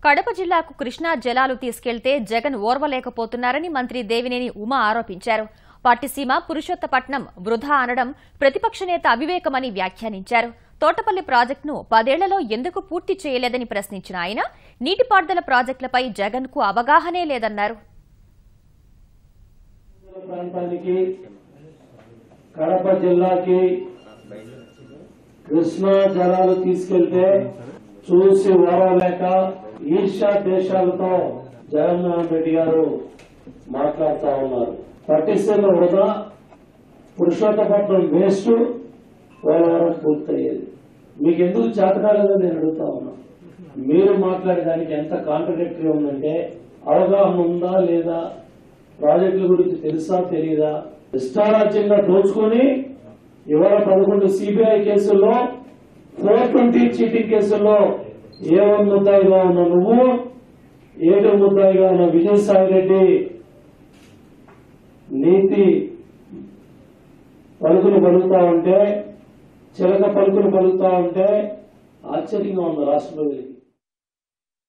కడప జిల్లాకు కృష్ణా జలాలు తీసుకెళ్తే జగన్ ఓర్వలేకపోతున్నారని మంత్రి దేవినేని ఉమా ఆరోపించారు. పట్టిసీమ పురుషోత్తపట్నం వృధా అనడం ప్రతిపక్ష నేత అవివేకమని వ్యాఖ్యానించారు. తోటపల్లి ప్రాజెక్టును 10 ఏళ్లలో ఎందుకు పూర్తి చేయలేదని ప్రశ్నించిన ఆయన నీటిపారుదల ప్రాజెక్టులపై జగన్ కు అవగాహనే లేదన్నారు. కడప జిల్లాకి కృష్ణా జలాలు తీసుకెళ్తే చూసి ఓరలేక ఈర్ష్యా దేశాలతో జగన్మోహన్ రెడ్డి గారు మాట్లాడుతూ ఉన్నారు. పట్టిసీమ వృధా, పురుషోత్తపట్నం వేస్ట్, పోలవరం పూర్తయ్యేది. మీకు ఎందుకు చేత కాలేదో నేను అడుగుతా ఉన్నా. మీరు మాట్లాడేదానికి ఎంత కాంట్రడిక్టరీ ఉందంటే అవగాహన ఉందా లేదా, ప్రాజెక్టుల గురించి తెలుసా తెలీదా, ఇష్టారాజ్యంగా దోచుకొని ఇవాళ 11 సిబిఐ కేసుల్లో 420 చీటింగ్ కేసుల్లో A1 ముద్దాయిగా ఉన్న నువ్వు, A2 ముద్దాయిగా ఉన్న విజయసాయి రెడ్డి నీతి పలుకులు పలుకుతా ఉంటే, చిలక పలుకులు పలుకుతా ఉంటే ఆశ్చర్యంగా ఉంది రాష్ట్ర ప్రజలకి.